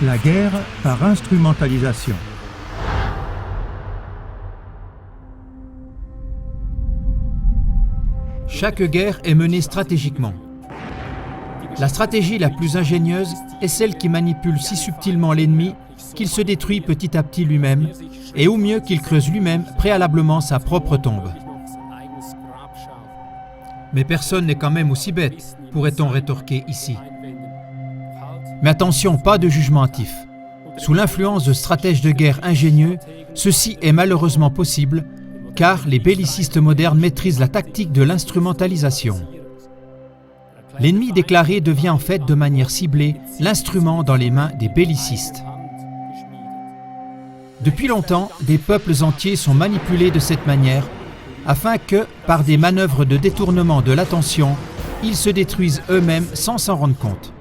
La guerre par instrumentalisation. Chaque guerre est menée stratégiquement. La stratégie la plus ingénieuse est celle qui manipule si subtilement l'ennemi qu'il se détruit petit à petit lui-même, et au mieux qu'il creuse lui-même préalablement sa propre tombe. Mais personne n'est quand même aussi bête, pourrait-on rétorquer ici. Mais attention, pas de jugement hâtif. Sous l'influence de stratèges de guerre ingénieux, ceci est malheureusement possible, car les bellicistes modernes maîtrisent la tactique de l'instrumentalisation. L'ennemi déclaré devient en fait de manière ciblée l'instrument dans les mains des bellicistes. Depuis longtemps, des peuples entiers sont manipulés de cette manière, afin que, par des manœuvres de détournement de l'attention, ils se détruisent eux-mêmes sans s'en rendre compte.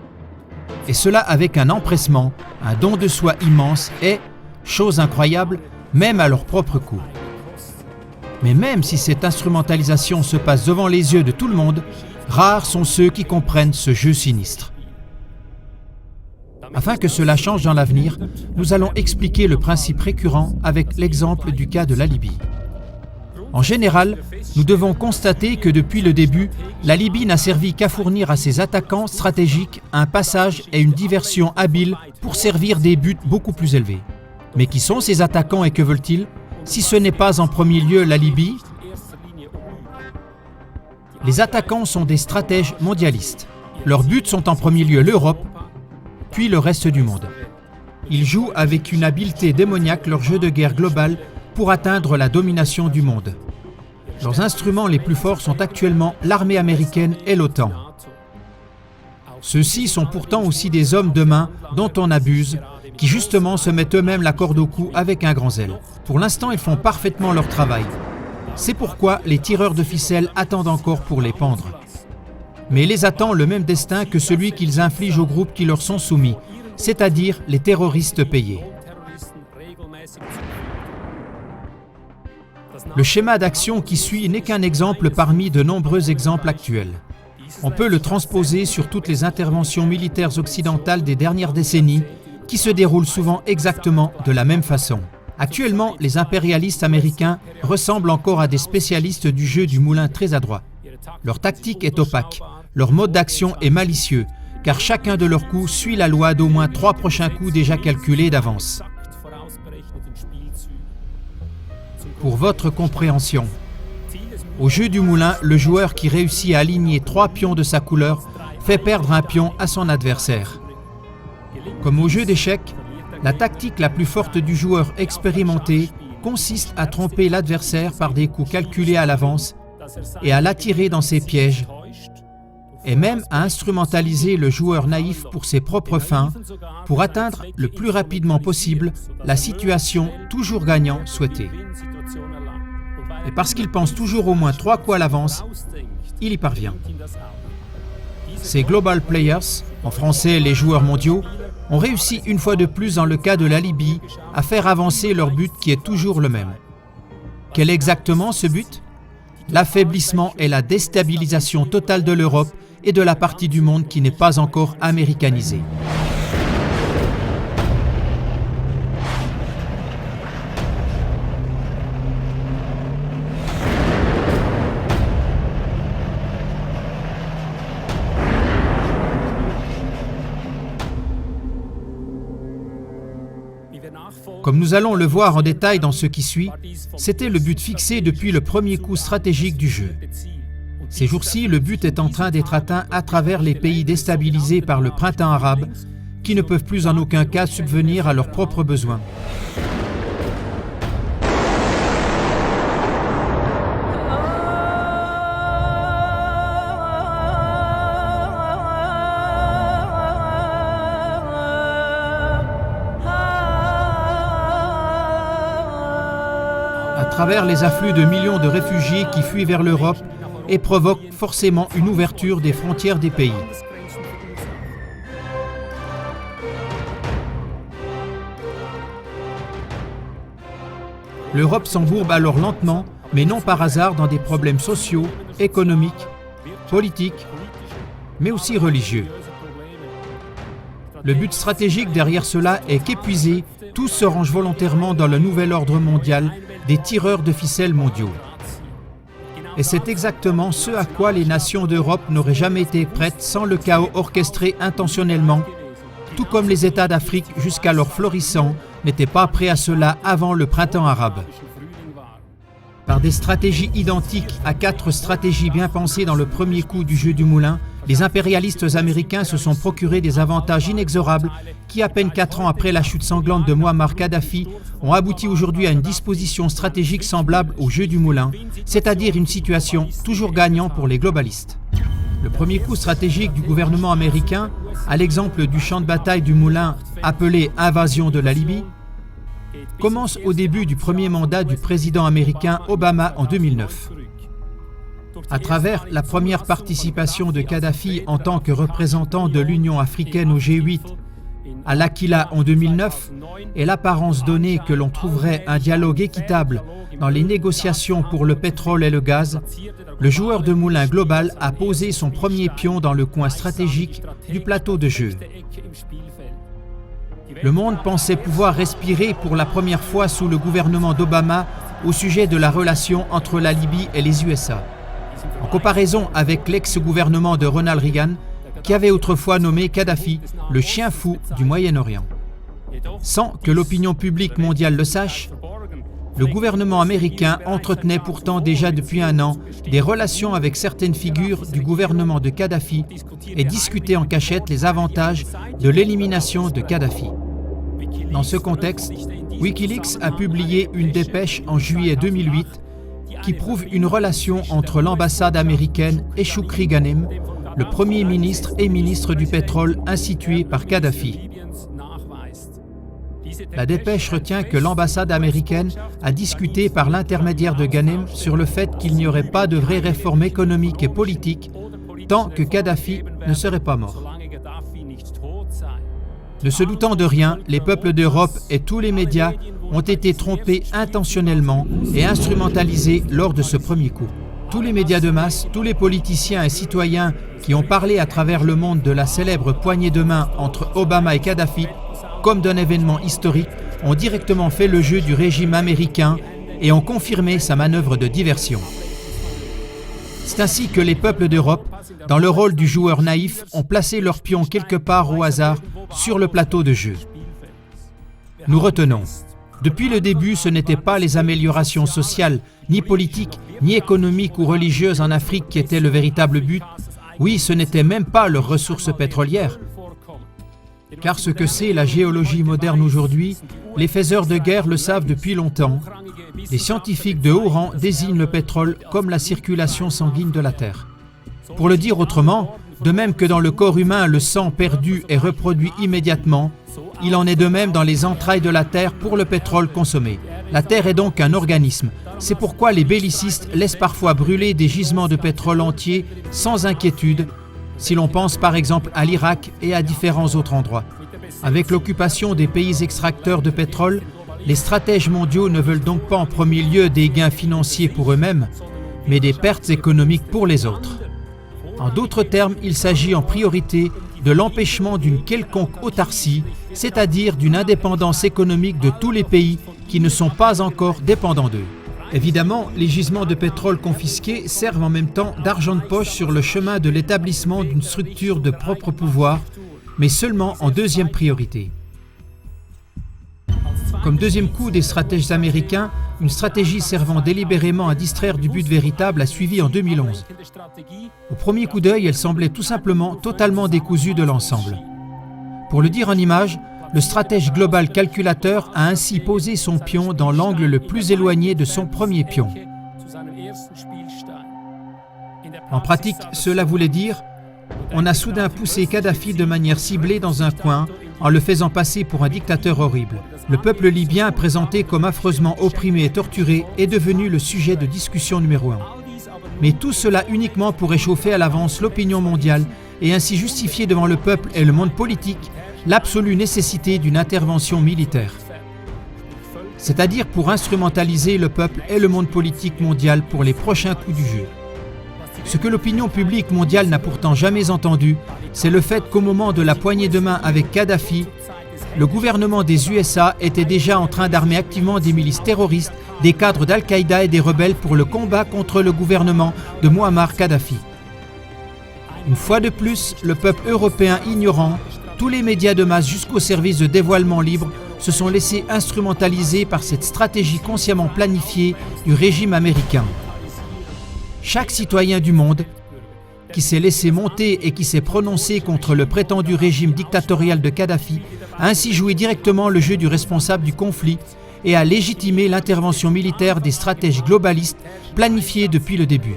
Et cela avec un empressement, un don de soi immense et, chose incroyable, même à leur propre coût. Mais même si cette instrumentalisation se passe devant les yeux de tout le monde, rares sont ceux qui comprennent ce jeu sinistre. Afin que cela change dans l'avenir, nous allons expliquer le principe récurrent avec l'exemple du cas de la Libye. En général, nous devons constater que depuis le début, la Libye n'a servi qu'à fournir à ses attaquants stratégiques un passage et une diversion habiles pour servir des buts beaucoup plus élevés. Mais qui sont ces attaquants et que veulent-ils, si ce n'est pas en premier lieu la Libye? Les attaquants sont des stratèges mondialistes. Leurs buts sont en premier lieu l'Europe, puis le reste du monde. Ils jouent avec une habileté démoniaque leur jeu de guerre global pour atteindre la domination du monde. Leurs instruments les plus forts sont actuellement l'armée américaine et l'OTAN. Ceux-ci sont pourtant aussi des hommes de main dont on abuse, qui justement se mettent eux-mêmes la corde au cou avec un grand zèle. Pour l'instant, ils font parfaitement leur travail. C'est pourquoi les tireurs de ficelles attendent encore pour les pendre. Mais les attend le même destin que celui qu'ils infligent aux groupes qui leur sont soumis, c'est-à-dire les terroristes payés. Le schéma d'action qui suit n'est qu'un exemple parmi de nombreux exemples actuels. On peut le transposer sur toutes les interventions militaires occidentales des dernières décennies qui se déroulent souvent exactement de la même façon. Actuellement, les impérialistes américains ressemblent encore à des spécialistes du jeu du moulin très adroits. Leur tactique est opaque, leur mode d'action est malicieux, car chacun de leurs coups suit la loi d'au moins 3 prochains coups déjà calculés d'avance. Pour votre compréhension, au jeu du moulin, le joueur qui réussit à aligner 3 pions de sa couleur fait perdre un pion à son adversaire. Comme au jeu d'échecs, la tactique la plus forte du joueur expérimenté consiste à tromper l'adversaire par des coups calculés à l'avance et à l'attirer dans ses pièges, et même à instrumentaliser le joueur naïf pour ses propres fins, pour atteindre le plus rapidement possible la situation toujours gagnant souhaitée. Et parce qu'il pense toujours au moins 3 coups à l'avance, il y parvient. Ces global players, en français les joueurs mondiaux, ont réussi une fois de plus dans le cas de la Libye à faire avancer leur but qui est toujours le même. Quel est exactement ce but? L'affaiblissement et la déstabilisation totale de l'Europe et de la partie du monde qui n'est pas encore américanisée. Comme nous allons le voir en détail dans ce qui suit, c'était le but fixé depuis le premier coup stratégique du jeu. Ces jours-ci, le but est en train d'être atteint à travers les pays déstabilisés par le printemps arabe, qui ne peuvent plus en aucun cas subvenir à leurs propres besoins. À travers les afflux de millions de réfugiés qui fuient vers l'Europe et provoquent forcément une ouverture des frontières des pays. L'Europe s'embourbe alors lentement, mais non par hasard, dans des problèmes sociaux, économiques, politiques, mais aussi religieux. Le but stratégique derrière cela est qu'épuisés, tous se rangent volontairement dans le nouvel ordre mondial des tireurs de ficelles mondiaux. Et c'est exactement ce à quoi les nations d'Europe n'auraient jamais été prêtes sans le chaos orchestré intentionnellement, tout comme les États d'Afrique jusqu'alors florissants n'étaient pas prêts à cela avant le printemps arabe. Par des stratégies identiques à 4 stratégies bien pensées dans le premier coup du jeu du moulin, les impérialistes américains se sont procuré des avantages inexorables qui, à peine 4 ans après la chute sanglante de Mouammar Kadhafi, ont abouti aujourd'hui à une disposition stratégique semblable au jeu du moulin, c'est-à-dire une situation toujours gagnant pour les globalistes. Le premier coup stratégique du gouvernement américain, à l'exemple du champ de bataille du moulin appelé « invasion de la Libye », commence au début du premier mandat du président américain Obama en 2009. À travers la première participation de Kadhafi en tant que représentant de l'Union africaine au G8 à l'Aquila en 2009 et l'apparence donnée que l'on trouverait un dialogue équitable dans les négociations pour le pétrole et le gaz, le joueur de moulin global a posé son premier pion dans le coin stratégique du plateau de jeu. Le monde pensait pouvoir respirer pour la première fois sous le gouvernement d'Obama au sujet de la relation entre la Libye et les USA. En comparaison avec l'ex-gouvernement de Ronald Reagan, qui avait autrefois nommé Kadhafi le chien fou du Moyen-Orient. Sans que l'opinion publique mondiale le sache, le gouvernement américain entretenait pourtant déjà depuis un an des relations avec certaines figures du gouvernement de Kadhafi et discutait en cachette les avantages de l'élimination de Kadhafi. Dans ce contexte, Wikileaks a publié une dépêche en juillet 2008 qui prouve une relation entre l'ambassade américaine et Choukri Ghanem, le premier ministre et ministre du pétrole institué par Kadhafi. La dépêche retient que l'ambassade américaine a discuté par l'intermédiaire de Ghanem sur le fait qu'il n'y aurait pas de vraie réforme économique et politique tant que Kadhafi ne serait pas mort. Ne se doutant de rien, les peuples d'Europe et tous les médias ont été trompés intentionnellement et instrumentalisés lors de ce premier coup. Tous les médias de masse, tous les politiciens et citoyens qui ont parlé à travers le monde de la célèbre poignée de main entre Obama et Kadhafi, comme d'un événement historique, ont directement fait le jeu du régime américain et ont confirmé sa manœuvre de diversion. C'est ainsi que les peuples d'Europe, dans le rôle du joueur naïf, ont placé leurs pions quelque part au hasard sur le plateau de jeu. Nous retenons. Depuis le début, ce n'étaient pas les améliorations sociales, ni politiques, ni économiques ou religieuses en Afrique qui étaient le véritable but. Oui, ce n'était même pas leurs ressources pétrolières. Car ce que c'est la géologie moderne aujourd'hui, les faiseurs de guerre le savent depuis longtemps. Les scientifiques de haut rang désignent le pétrole comme la circulation sanguine de la Terre. Pour le dire autrement, de même que dans le corps humain, le sang perdu est reproduit immédiatement, il en est de même dans les entrailles de la Terre pour le pétrole consommé. La Terre est donc un organisme. C'est pourquoi les bellicistes laissent parfois brûler des gisements de pétrole entiers sans inquiétude, si l'on pense par exemple à l'Irak et à différents autres endroits. Avec l'occupation des pays extracteurs de pétrole, les stratèges mondiaux ne veulent donc pas en premier lieu des gains financiers pour eux-mêmes, mais des pertes économiques pour les autres. En d'autres termes, il s'agit en priorité de l'empêchement d'une quelconque autarcie, c'est-à-dire d'une indépendance économique de tous les pays qui ne sont pas encore dépendants d'eux. Évidemment, les gisements de pétrole confisqués servent en même temps d'argent de poche sur le chemin de l'établissement d'une structure de propre pouvoir, mais seulement en deuxième priorité. Comme deuxième coup des stratèges américains, une stratégie servant délibérément à distraire du but véritable a suivi en 2011. Au premier coup d'œil, elle semblait tout simplement totalement décousue de l'ensemble. Pour le dire en images, le stratège global calculateur a ainsi posé son pion dans l'angle le plus éloigné de son premier pion. En pratique, cela voulait dire on a soudain poussé Kadhafi de manière ciblée dans un coin en le faisant passer pour un dictateur horrible. Le peuple libyen, présenté comme affreusement opprimé et torturé, est devenu le sujet de discussion numéro 1. Mais tout cela uniquement pour réchauffer à l'avance l'opinion mondiale et ainsi justifier devant le peuple et le monde politique l'absolue nécessité d'une intervention militaire. C'est-à-dire pour instrumentaliser le peuple et le monde politique mondial pour les prochains coups du jeu. Ce que l'opinion publique mondiale n'a pourtant jamais entendu, c'est le fait qu'au moment de la poignée de main avec Kadhafi, le gouvernement des USA était déjà en train d'armer activement des milices terroristes, des cadres d'Al-Qaïda et des rebelles pour le combat contre le gouvernement de Mouammar Kadhafi. Une fois de plus, le peuple européen ignorant, tous les médias de masse jusqu'au service de dévoilement libre se sont laissés instrumentaliser par cette stratégie consciemment planifiée du régime américain. Chaque citoyen du monde qui s'est laissé monter et qui s'est prononcé contre le prétendu régime dictatorial de Kadhafi a ainsi joué directement le jeu du responsable du conflit et a légitimé l'intervention militaire des stratèges globalistes planifiés depuis le début.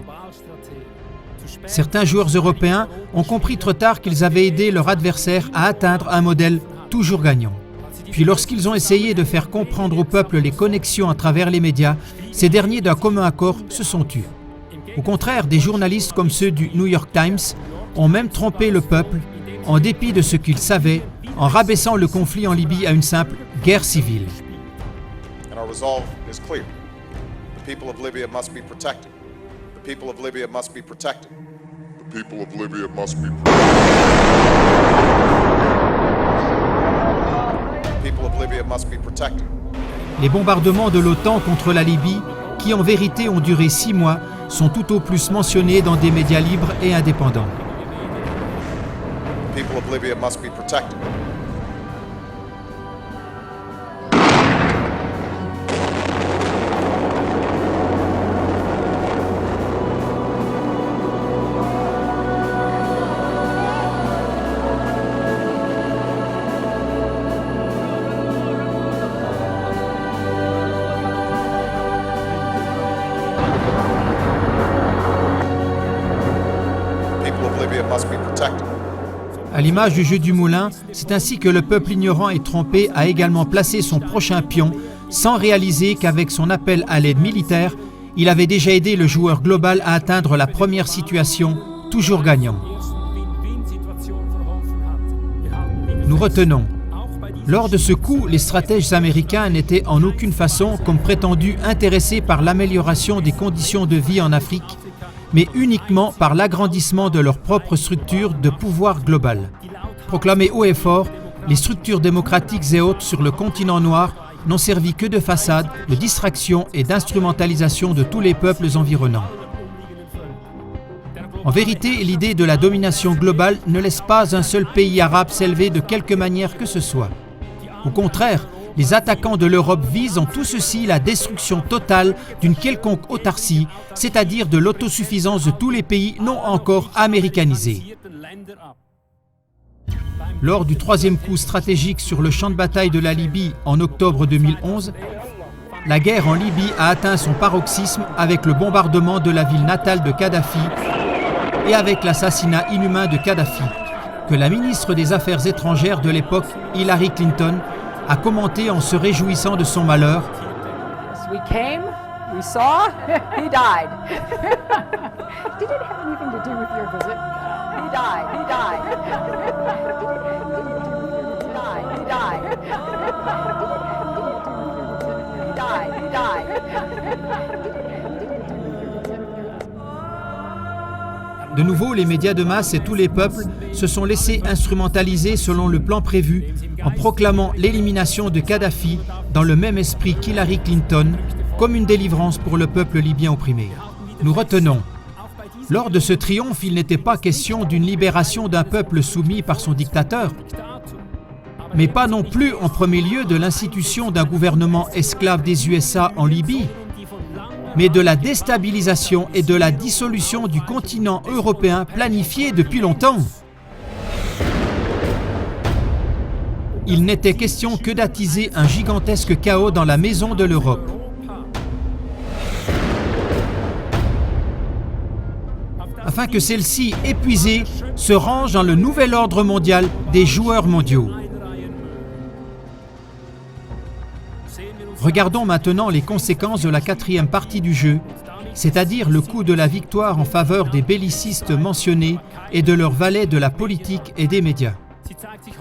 Certains joueurs européens ont compris trop tard qu'ils avaient aidé leur adversaire à atteindre un modèle toujours gagnant. Puis lorsqu'ils ont essayé de faire comprendre au peuple les connexions à travers les médias, ces derniers d'un commun accord se sont tus. Au contraire, des journalistes comme ceux du New York Times ont même trompé le peuple, en dépit de ce qu'ils savaient, en rabaissant le conflit en Libye à une simple guerre civile. And our resolve is clear. The people of Libya must be protected. The people of Libya must be protected. The people of Libya must be protected. The people of Libya must be protected. Les bombardements de l'OTAN contre la Libye, qui en vérité ont duré 6 mois, sont tout au plus mentionnés dans des médias libres et indépendants. The people of Libya must be protected. À l'image du jeu du moulin, c'est ainsi que le peuple ignorant et trompé a également placé son prochain pion sans réaliser qu'avec son appel à l'aide militaire, il avait déjà aidé le joueur global à atteindre la première situation, toujours gagnant. Nous retenons. Lors de ce coup, les stratèges américains n'étaient en aucune façon, comme prétendu, intéressés par l'amélioration des conditions de vie en Afrique, mais uniquement par l'agrandissement de leur propre structure de pouvoir global. Proclamées haut et fort, les structures démocratiques et autres sur le continent noir n'ont servi que de façade, de distraction et d'instrumentalisation de tous les peuples environnants. En vérité, l'idée de la domination globale ne laisse pas un seul pays arabe s'élever de quelque manière que ce soit. Au contraire, les attaquants de l'Europe visent en tout ceci la destruction totale d'une quelconque autarcie, c'est-à-dire de l'autosuffisance de tous les pays non encore américanisés. Lors du troisième coup stratégique sur le champ de bataille de la Libye en octobre 2011, la guerre en Libye a atteint son paroxysme avec le bombardement de la ville natale de Kadhafi et avec l'assassinat inhumain de Kadhafi, que la ministre des Affaires étrangères de l'époque, Hillary Clinton, a commenté en se réjouissant de son malheur. We came, we saw, he died. Did it have anything to do with your visit? He died, he died. He died, he died. He died, he died. De nouveau, les médias de masse et tous les peuples se sont laissés instrumentaliser selon le plan prévu en proclamant l'élimination de Kadhafi dans le même esprit qu'Hillary Clinton comme une délivrance pour le peuple libyen opprimé. Nous retenons, lors de ce triomphe, il n'était pas question d'une libération d'un peuple soumis par son dictateur, mais pas non plus en premier lieu de l'institution d'un gouvernement esclave des USA en Libye, mais de la déstabilisation et de la dissolution du continent européen planifiée depuis longtemps. Il n'était question que d'attiser un gigantesque chaos dans la maison de l'Europe. Afin que celle-ci, épuisée, se range dans le nouvel ordre mondial des joueurs mondiaux. Regardons maintenant les conséquences de la quatrième partie du jeu, c'est-à-dire le coup de la victoire en faveur des bellicistes mentionnés et de leurs valets de la politique et des médias.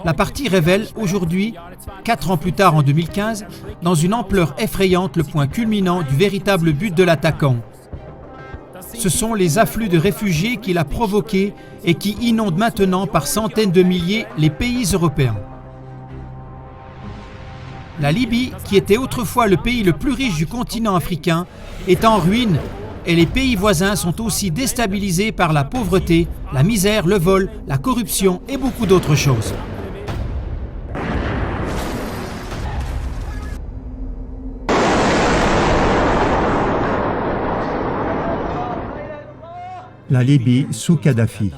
La partie révèle aujourd'hui, 4 ans plus tard en 2015, dans une ampleur effrayante le point culminant du véritable but de l'attaquant. ce sont les afflux de réfugiés qu'il a provoqués et qui inondent maintenant par centaines de milliers les pays européens. La Libye, qui était autrefois le pays le plus riche du continent africain, est en ruine et les pays voisins sont aussi déstabilisés par la pauvreté, la misère, le vol, la corruption et beaucoup d'autres choses. La Libye sous Kadhafi.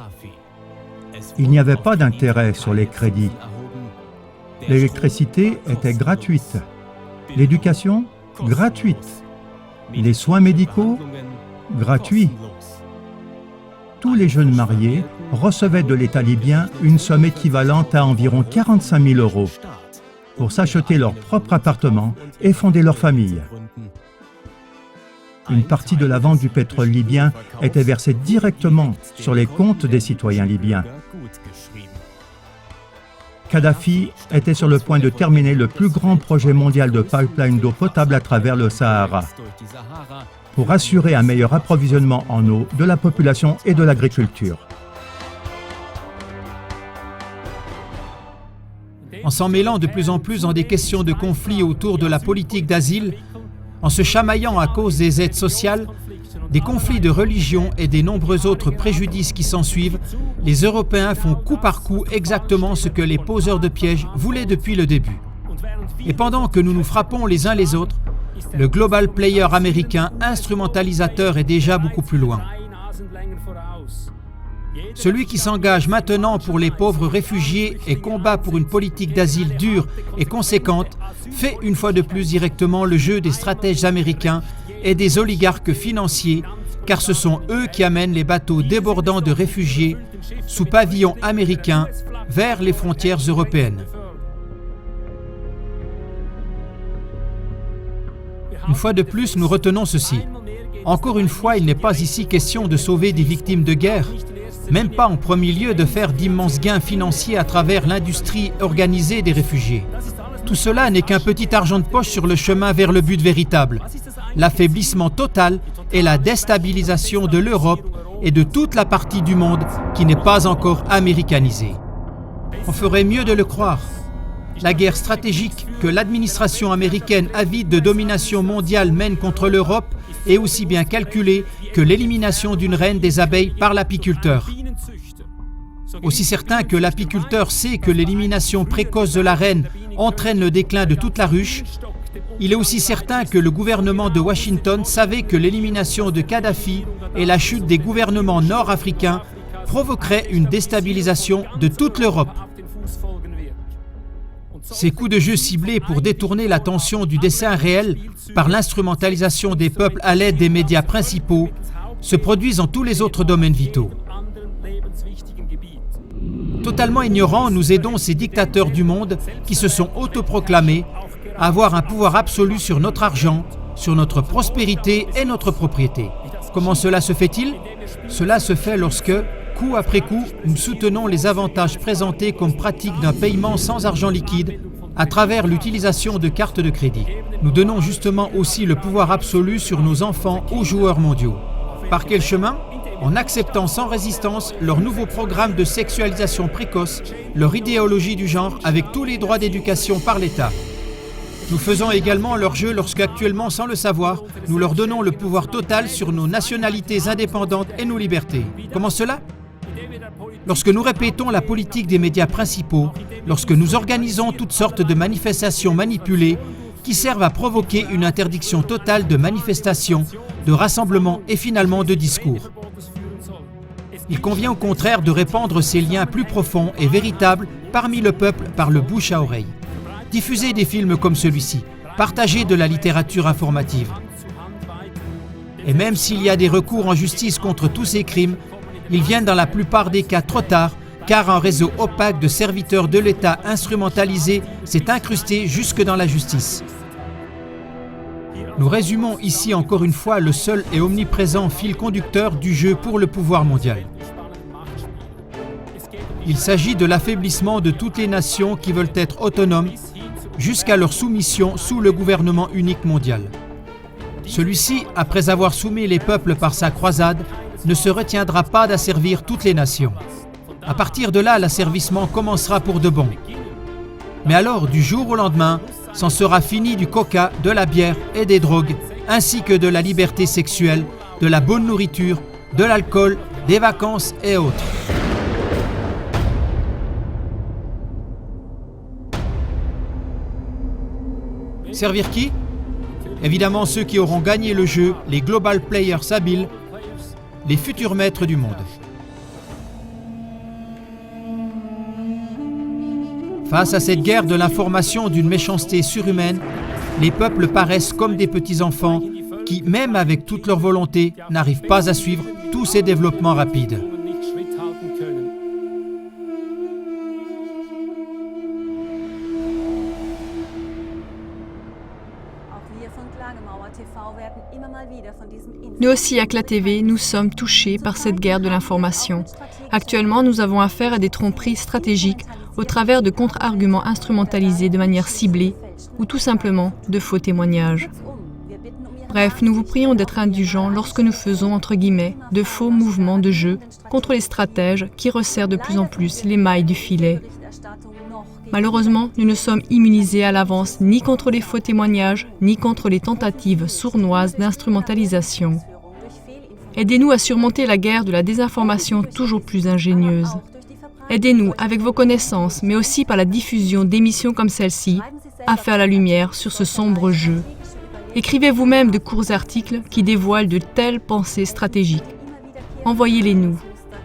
Il n'y avait pas d'intérêt sur les crédits. L'électricité était gratuite. L'éducation, gratuite. Les soins médicaux, gratuits. Tous les jeunes mariés recevaient de l'État libyen une somme équivalente à environ 45 000 € pour s'acheter leur propre appartement et fonder leur famille. Une partie de la vente du pétrole libyen était versée directement sur les comptes des citoyens libyens. Kadhafi était sur le point de terminer le plus grand projet mondial de pipeline d'eau potable à travers le Sahara pour assurer un meilleur approvisionnement en eau de la population et de l'agriculture. En s'en mêlant de plus en plus dans des questions de conflit autour de la politique d'asile, en se chamaillant à cause des aides sociales, des conflits de religion et des nombreux autres préjudices qui s'ensuivent, les Européens font coup par coup exactement ce que les poseurs de pièges voulaient depuis le début. Et pendant que nous nous frappons les uns les autres, le global player américain instrumentalisateur est déjà beaucoup plus loin. Celui qui s'engage maintenant pour les pauvres réfugiés et combat pour une politique d'asile dure et conséquente fait une fois de plus directement le jeu des stratèges américains et des oligarques financiers, car ce sont eux qui amènent les bateaux débordants de réfugiés sous pavillon américain vers les frontières européennes. Une fois de plus, nous retenons ceci. Encore une fois, il n'est pas ici question de sauver des victimes de guerre, même pas en premier lieu de faire d'immenses gains financiers à travers l'industrie organisée des réfugiés. Tout cela n'est qu'un petit argent de poche sur le chemin vers le but véritable, l'affaiblissement total et la déstabilisation de l'Europe et de toute la partie du monde qui n'est pas encore américanisée. On ferait mieux de le croire. La guerre stratégique que l'administration américaine avide de domination mondiale mène contre l'Europe est aussi bien calculée que l'élimination d'une reine des abeilles par l'apiculteur. Aussi certain que l'apiculteur sait que l'élimination précoce de la reine entraîne le déclin de toute la ruche, il est aussi certain que le gouvernement de Washington savait que l'élimination de Kadhafi et la chute des gouvernements nord-africains provoqueraient une déstabilisation de toute l'Europe. Ces coups de jeu ciblés pour détourner l'attention du dessein réel par l'instrumentalisation des peuples à l'aide des médias principaux se produisent dans tous les autres domaines vitaux. Totalement ignorants, nous aidons ces dictateurs du monde qui se sont autoproclamés à avoir un pouvoir absolu sur notre argent, sur notre prospérité et notre propriété. Comment cela se fait-il? Cela se fait lorsque, coup après coup, nous soutenons les avantages présentés comme pratique d'un paiement sans argent liquide à travers l'utilisation de cartes de crédit. Nous donnons justement aussi le pouvoir absolu sur nos enfants aux joueurs mondiaux. Par quel chemin? En acceptant sans résistance leur nouveau programme de sexualisation précoce, leur idéologie du genre avec tous les droits d'éducation par l'État. Nous faisons également leur jeu lorsqu'actuellement, sans le savoir, nous leur donnons le pouvoir total sur nos nationalités indépendantes et nos libertés. Comment cela? Lorsque nous répétons la politique des médias principaux, lorsque nous organisons toutes sortes de manifestations manipulées qui servent à provoquer une interdiction totale de manifestations, de rassemblements et finalement de discours. Il convient au contraire de répandre ces liens plus profonds et véritables parmi le peuple par le bouche à oreille. Diffuser des films comme celui-ci, partager de la littérature informative. Et même s'il y a des recours en justice contre tous ces crimes, ils viennent dans la plupart des cas trop tard, car un réseau opaque de serviteurs de l'État instrumentalisés s'est incrusté jusque dans la justice. Nous résumons ici encore une fois le seul et omniprésent fil conducteur du jeu pour le pouvoir mondial. Il s'agit de l'affaiblissement de toutes les nations qui veulent être autonomes jusqu'à leur soumission sous le gouvernement unique mondial. Celui-ci, après avoir soumis les peuples par sa croisade, ne se retiendra pas d'asservir toutes les nations. À partir de là, l'asservissement commencera pour de bon. Mais alors, du jour au lendemain, s'en sera fini du coca, de la bière et des drogues, ainsi que de la liberté sexuelle, de la bonne nourriture, de l'alcool, des vacances et autres. Servir qui? Évidemment ceux qui auront gagné le jeu, les global players habiles, les futurs maîtres du monde. Face à cette guerre de l'information d'une méchanceté surhumaine, les peuples paraissent comme des petits-enfants qui, même avec toute leur volonté, n'arrivent pas à suivre tous ces développements rapides. Nous aussi, à CLA TV, nous sommes touchés par cette guerre de l'information. Actuellement, nous avons affaire à des tromperies stratégiques au travers de contre-arguments instrumentalisés de manière ciblée ou tout simplement de faux témoignages. Bref, nous vous prions d'être indulgents lorsque nous faisons, entre guillemets, de faux mouvements de jeu contre les stratèges qui resserrent de plus en plus les mailles du filet. Malheureusement, nous ne sommes immunisés à l'avance ni contre les faux témoignages, ni contre les tentatives sournoises d'instrumentalisation. Aidez-nous à surmonter la guerre de la désinformation toujours plus ingénieuse. Aidez-nous avec vos connaissances, mais aussi par la diffusion d'émissions comme celle-ci, à faire la lumière sur ce sombre jeu. Écrivez vous-même de courts articles qui dévoilent de telles pensées stratégiques. Envoyez-les-nous.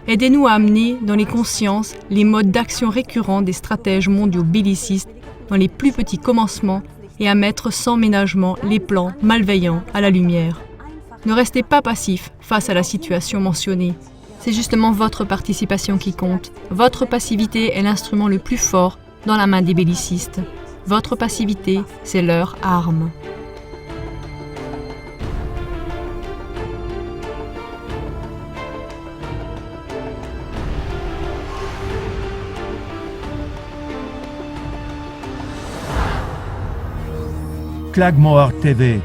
Aidez-nous à amener dans les consciences les modes d'action récurrents des stratèges mondiaux bellicistes dans les plus petits commencements et à mettre sans ménagement les plans malveillants à la lumière. Ne restez pas passifs face à la situation mentionnée. C'est justement votre participation qui compte. Votre passivité est l'instrument le plus fort dans la main des bellicistes. Votre passivité, c'est leur arme. Quagmire TV.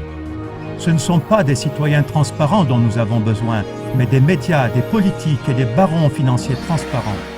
Ce ne sont pas des citoyens transparents dont nous avons besoin, mais des médias, des politiques et des barons financiers transparents.